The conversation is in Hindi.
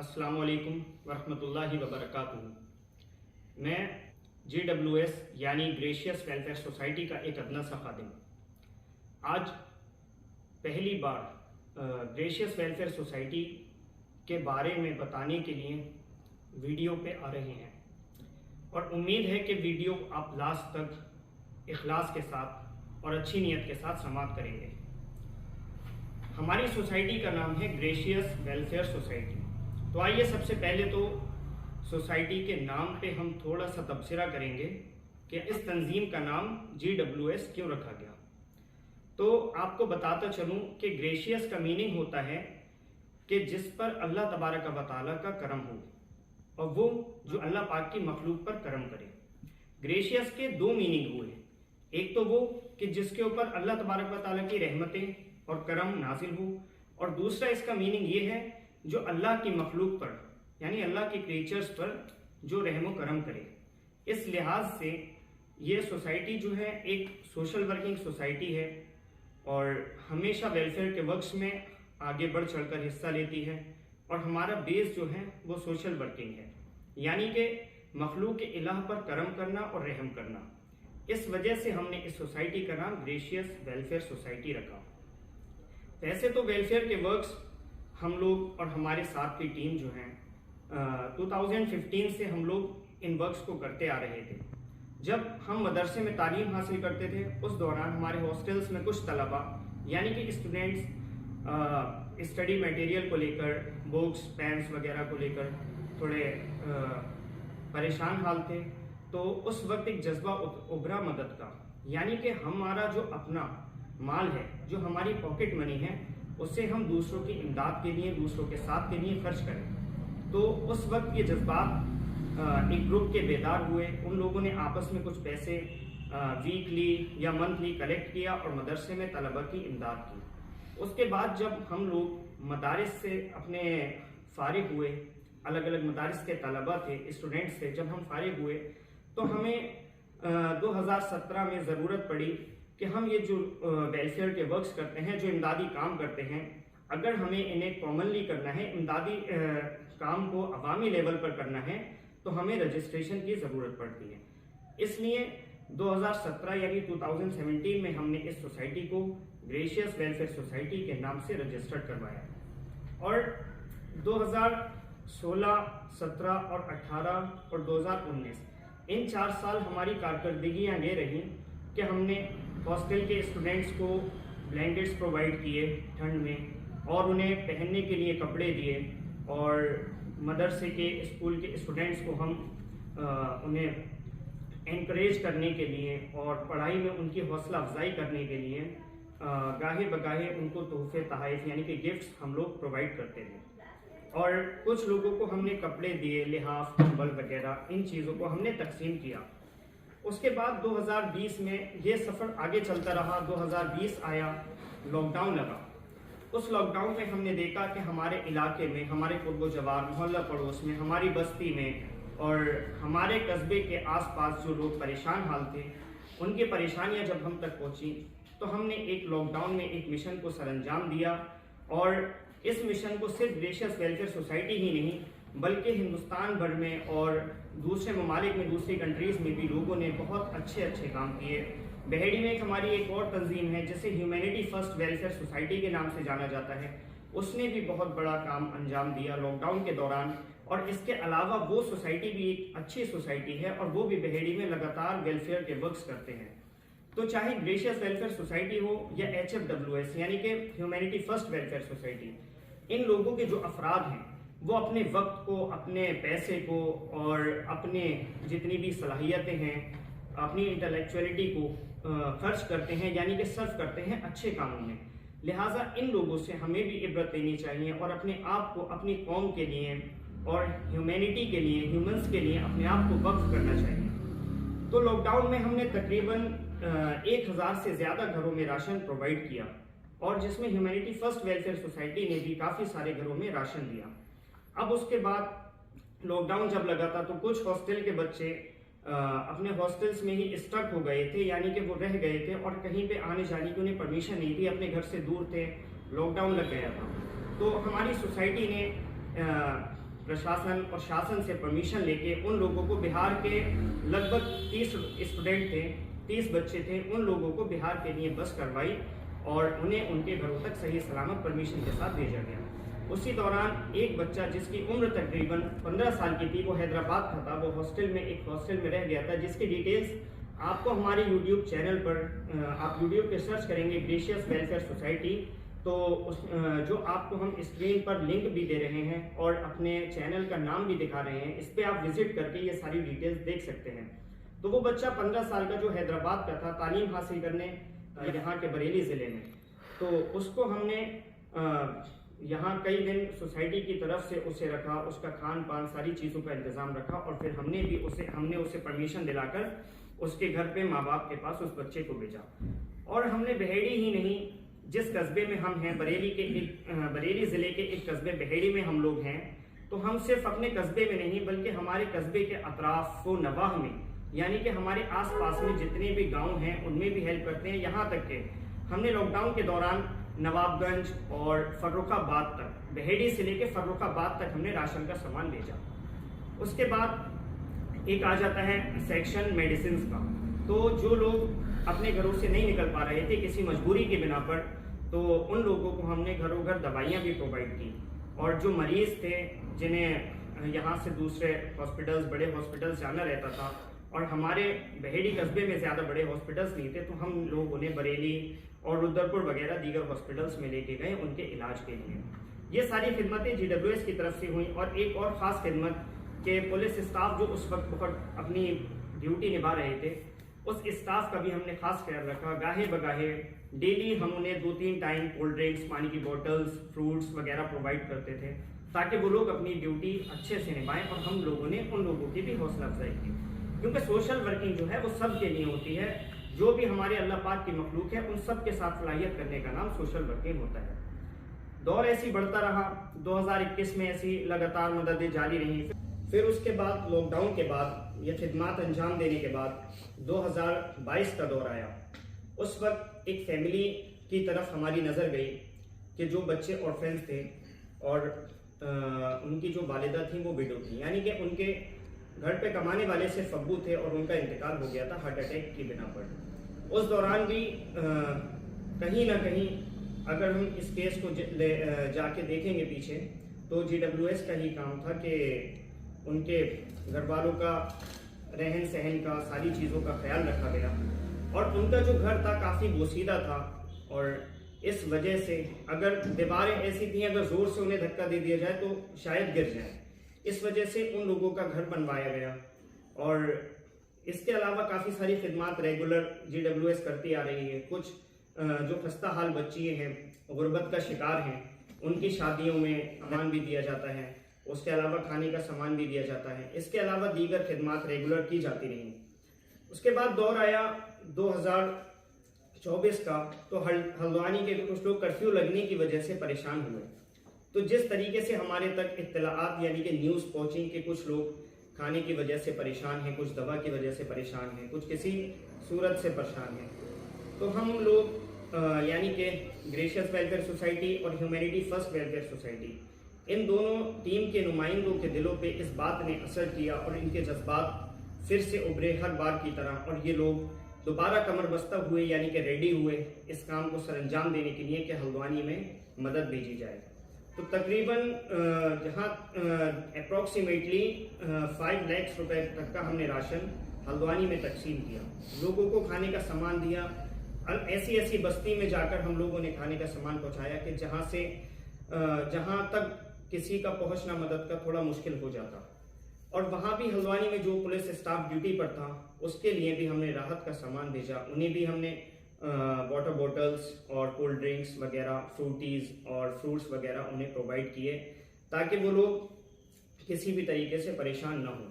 अस्सलामुअलैकुम वरहमतुल्लाहि वबरकातुहू। मैं GWS यानी ग्रेशियस वेलफेयर सोसाइटी का एक अदना सा खादिम आज पहली बार ग्रेशियस वेलफेयर सोसाइटी के बारे में बताने के लिए वीडियो पे आ रहे हैं और उम्मीद है कि वीडियो आप लास्ट तक इखलास के साथ और अच्छी नीयत के साथ समाप्त करेंगे। हमारी सोसाइटी का नाम है ग्रेशियस वेलफेयर सोसाइटी। तो आइए सबसे पहले तो सोसाइटी के नाम पे हम थोड़ा सा तबसरा करेंगे कि इस तंजीम का नाम GWS क्यों रखा गया। तो आपको बताता चलूं कि ग्रेशियस का मीनिंग होता है कि जिस पर अल्लाह तबारक व तआला का करम हो और वो जो अल्लाह पाक की मखलूक पर करम करे। ग्रेशियस के दो मीनिंग हुए, एक तो वो कि जिसके ऊपर अल्लाह तबारक व तआला की रहमतें और करम नाजिल हो, और दूसरा इसका मीनिंग ये है जो अल्लाह की मखलूक पर यानी अल्लाह के क्रिएचर्स पर जो रहम करम करे। इस लिहाज से ये सोसाइटी जो है एक सोशल वर्किंग सोसाइटी है और हमेशा वेलफेयर के वर्क्स में आगे बढ़ चढ़कर हिस्सा लेती है और हमारा बेस जो है वो सोशल वर्किंग है, यानी कि मखलूक के इलाह पर करम करना और रहम करना। इस वजह से हमने इस सोसाइटी का नाम ग्रेशियस वेलफेयर सोसाइटी रखा। वैसे तो वेलफेयर के वर्क्स हम लोग और हमारे साथ की टीम जो है 2015 से हम लोग इन वर्क्स को करते आ रहे थे। जब हम मदरसे में तालीम हासिल करते थे उस दौरान हमारे हॉस्टल्स में कुछ तलबा यानी कि स्टूडेंट्स स्टडी मटेरियल को लेकर, बुक्स पेन्स वगैरह को लेकर थोड़े परेशान हाल थे। तो उस वक्त एक जज्बा उभरा मदद का, यानी कि हमारा जो अपना माल है, जो हमारी पॉकेट मनी है, उससे हम दूसरों की इमदाद के लिए, दूसरों के साथ के लिए खर्च करें। तो उस वक्त ये जज्बात एक ग्रुप के बेदार हुए। उन लोगों ने आपस में कुछ पैसे वीकली या मंथली कलेक्ट किया और मदरसे में तलबा की इमदाद की। उसके बाद जब हम लोग मदारिस से अपने फारिग हुए, अलग अलग मदारिस के तलबा थे, स्टूडेंट्स थे, जब हम फारिग हुए तो हमें 2017 में ज़रूरत पड़ी कि हम ये जो वेलफेयर के वर्क्स करते हैं, जो इमदादी काम करते हैं, अगर हमें इन्हें कॉमनली करना है, इमदादी काम को अवामी लेवल पर करना है, तो हमें रजिस्ट्रेशन की ज़रूरत पड़ती है। इसलिए 2017 यानी 2017 में हमने इस सोसाइटी को ग्रेशियस वेलफेयर सोसाइटी के नाम से रजिस्टर्ड करवाया और 2016, 17 और 18 और 2019 इन 4 साल हमारी कारकर्दगियाँ ये रहीं कि हमने हॉस्टल के स्टूडेंट्स को ब्लैंकेट्स प्रोवाइड किए ठंड में और उन्हें पहनने के लिए कपड़े दिए, और मदरसे के स्कूल के स्टूडेंट्स को हम उन्हें एनकरेज करने के लिए और पढ़ाई में उनकी हौसला अफजाई करने के लिए गाहे बगाहे उनको तोहफे तहाइफ यानी कि गिफ्ट्स हम लोग प्रोवाइड करते थे। और कुछ लोगों को हमने कपड़े दिए, लिहाफ, कंबल वगैरह, इन चीज़ों को हमने तकसीम किया। उसके बाद 2020 में ये सफ़र आगे चलता रहा। 2020 आया, लॉकडाउन लगा। उस लॉकडाउन में हमने देखा कि हमारे इलाके में, हमारे कुर्बो जवार, मोहल्ला पड़ोस में, हमारी बस्ती में और हमारे कस्बे के आसपास जो लोग परेशान हाल थे, उनकी परेशानियां जब हम तक पहुंची तो हमने एक लॉकडाउन में एक मिशन को सरअंजाम दिया। और इस मिशन को सिर्फ ग्रेशियस वेलफेयर सोसाइटी ही नहीं बल्कि हिंदुस्तान भर में और दूसरे ममालिक में, दूसरी कंट्रीज़ में भी लोगों ने बहुत अच्छे काम किए। बहेड़ी में हमारी एक और तंजीम है जिसे ह्यूमैनिटी फर्स्ट वेलफेयर सोसाइटी के नाम से जाना जाता है, उसने भी बहुत बड़ा काम अंजाम दिया लॉकडाउन के दौरान। और इसके अलावा वो सोसाइटी भी एक अच्छी सोसाइटी है और वो भी बहेड़ी में लगातार वेलफेयर के वर्क्स करते हैं। तो चाहे ग्रेशियस वेलफेयर सोसाइटी हो या HFWS यानी कि ह्यूमैनिटी फर्स्ट वेलफेयर सोसाइटी, इन लोगों के जो अफराद हैं वो अपने वक्त को, अपने पैसे को और अपने जितनी भी सलाहियतें हैं, अपनी इंटेलेक्चुअलिटी को खर्च करते हैं, यानी कि सर्व करते हैं अच्छे कामों में। लिहाजा इन लोगों से हमें भी इबरत लेनी चाहिए और अपने आप को अपनी कौम के लिए और ह्यूमैनिटी के लिए, ह्यूमंस के लिए अपने आप को वक्फ करना चाहिए। तो लॉकडाउन में हमने तकरीबन 1000 से ज़्यादा घरों में राशन प्रोवाइड किया और जिसमें ह्यूमैनिटी फर्स्ट वेलफेयर सोसाइटी ने भी काफ़ी सारे घरों में राशन दिया। अब उसके बाद लॉकडाउन जब लगा था तो कुछ हॉस्टल के बच्चे अपने हॉस्टल्स में ही स्टक हो गए थे, यानी कि वो रह गए थे और कहीं पे आने जाने की उन्हें परमिशन नहीं थी, अपने घर से दूर थे, लॉकडाउन लग गया था। तो हमारी सोसाइटी ने प्रशासन और शासन से परमिशन लेके उन लोगों को, बिहार के लगभग 30 स्टूडेंट थे, 30 बच्चे थे, उन लोगों को बिहार के लिए बस करवाई और उन्हें उनके घरों तक सही सलामत परमिशन के साथ भेजा गया। उसी दौरान एक बच्चा जिसकी उम्र तकरीबन 15 साल की थी, वो हैदराबाद का था, वो एक हॉस्टल में रह गया था, जिसकी डिटेल्स आपको हमारे यूट्यूब चैनल पर, आप यूट्यूब पे सर्च करेंगे ग्रेशियस वेलफेयर सोसाइटी, तो जो आपको हम स्क्रीन पर लिंक भी दे रहे हैं और अपने चैनल का नाम भी दिखा रहे हैं, इस पर आप विजिट करके ये सारी डिटेल्स देख सकते हैं। तो वो बच्चा 15 साल का जो हैदराबाद का था, तालीम हासिल करने यहाँ के बरेली ज़िले में, तो उसको हमने यहाँ कई दिन सोसाइटी की तरफ से उसे रखा, उसका खान पान सारी चीज़ों का इंतज़ाम रखा और फिर हमने उसे परमिशन दिलाकर उसके घर पे माँ बाप के पास उस बच्चे को भेजा। और हमने बहेड़ी ही नहीं, जिस कस्बे में हम हैं, बरेली ज़िले के एक कस्बे बहेड़ी में हम लोग हैं, तो हम सिर्फ अपने कस्बे में नहीं बल्कि हमारे कस्बे के अतराफ व नवाह में, यानी कि हमारे आसपास में जितने भी गांव हैं उनमें भी हेल्प करते हैं। यहाँ तक कि हमने लॉकडाउन के दौरान नवाबगंज और फर्रुखाबाद तक, बहेड़ी से लेकर फर्रुखाबाद तक हमने राशन का सामान भेजा। उसके बाद एक आ जाता है सेक्शन मेडिसिन का। तो जो लोग अपने घरों से नहीं निकल पा रहे थे किसी मजबूरी के बिना पर, तो उन लोगों को हमने घरों घर दवाइयाँ भी प्रोवाइड की। और जो मरीज़ थे जिन्हें यहाँ से दूसरे हॉस्पिटल्स, बड़े हॉस्पिटल्स जाना रहता था और हमारे बहेड़ी कस्बे में ज़्यादा बड़े हॉस्पिटल्स नहीं थे, तो हम लोग उन्हें बरेली और रुद्रपुर वगैरह दीगर हॉस्पिटल्स में लेके गए उनके इलाज के लिए। ये सारी खिदमतें GWS की तरफ से हुई। और एक और ख़ास खिदमत के पुलिस स्टाफ जो उस वक्त बहुत अपनी ड्यूटी निभा रहे थे, उस स्टाफ का भी हमने खास ख्याल रखा। गाहे बगाहे डेली हम उन्हें 2-3 टाइम कोल्ड ड्रिंक्स, पानी की बोतल्स, फ्रूट्स वगैरह प्रोवाइड करते थे ताकि वो लोग अपनी ड्यूटी अच्छे से निभाएं। और हम लोगों ने उन लोगों की भी हौसला अफजाई की, क्योंकि सोशल वर्किंग जो है वो सब के लिए होती है। जो भी हमारे अल्लाह पाक की मखलूक है उन सब के साथ फलाहियत करने का नाम सोशल वर्किंग होता है। दौर ऐसी बढ़ता रहा, 2021 में ऐसी लगातार मददें जारी रहीं। फिर उसके बाद लॉकडाउन के बाद ये खिदमत अंजाम देने के बाद 2022 का दौर आया। उस वक्त एक फैमिली की तरफ हमारी नज़र गई कि जो बच्चे ऑर्फेन्स थे और उनकी जो वालिदा थी वो विडो थी, यानी कि उनके घर पे कमाने वाले सिर्फ अब्बू थे और उनका इंतकाल हो गया था हार्ट अटैक की बिना पर। उस दौरान भी कहीं ना कहीं अगर हम इस केस को जाके देखेंगे पीछे, तो GWS का ही काम था कि उनके घर वालों का रहन सहन का, सारी चीज़ों का ख्याल रखा गया। और उनका जो घर था काफ़ी बोसीदा था और इस वजह से अगर दीवारें ऐसी थी, अगर ज़ोर से उन्हें धक्का दे दिया जाए तो शायद गिर जाए। इस वजह से उन लोगों का घर बनवाया गया। और इसके अलावा काफ़ी सारी खिदमत रेगुलर GWS करती आ रही है। कुछ जो खस्ता हाल बच्चियाँ हैं, गुर्बत का शिकार हैं, उनकी शादियों में सामान भी दिया जाता है। उसके अलावा खाने का सामान भी दिया जाता है। इसके अलावा दीगर खिदमत रेगुलर की जाती रहीं। उसके बाद दौर आया 2024 का, तो हल्द्वानी के कुछ लोग कर्फ्यू लगने की वजह से परेशान हुए। तो जिस तरीके से हमारे तक इत्तलाआत यानी कि न्यूज़ पहुंची कि कुछ लोग खाने की वजह से परेशान हैं, कुछ दवा की वजह से परेशान हैं, कुछ किसी सूरत से परेशान हैं, तो हम लोग यानी कि ग्रेशियस वेलफेयर सोसाइटी और ह्यूमैनिटी फर्स्ट वेलफेयर सोसाइटी, इन दोनों टीम के नुमाइंदों के दिलों पे इस बात ने असर किया और इनके जज्बात फिर से उभरे हर बार की तरह। और ये लोग दोबारा कमर बस्ता हुए, यानी कि रेडी हुए इस काम को सरअंजाम देने के लिए कि हल्द्वानी में मदद भेजी जाए। तो तकरीबन जहाँ अप्रॉक्सीमेटली 5 लाख रुपए तक का हमने राशन हल्द्वानी में तकसीम किया, लोगों को खाने का सामान दिया। ऐसी बस्ती में जाकर हम लोगों ने खाने का सामान पहुँचाया कि जहाँ तक किसी का पहुँचना मदद का थोड़ा मुश्किल हो जाता। और वहाँ भी हल्द्वानी में जो पुलिस स्टाफ ड्यूटी पर था उसके लिए भी हमने राहत का सामान भेजा। उन्हें भी हमने वाटर बॉटल्स और कोल्ड ड्रिंक्स वगैरह, फ्रूटीज़ और फ्रूट्स वगैरह उन्हें प्रोवाइड किए ताकि वो लोग किसी भी तरीके से परेशान ना हो।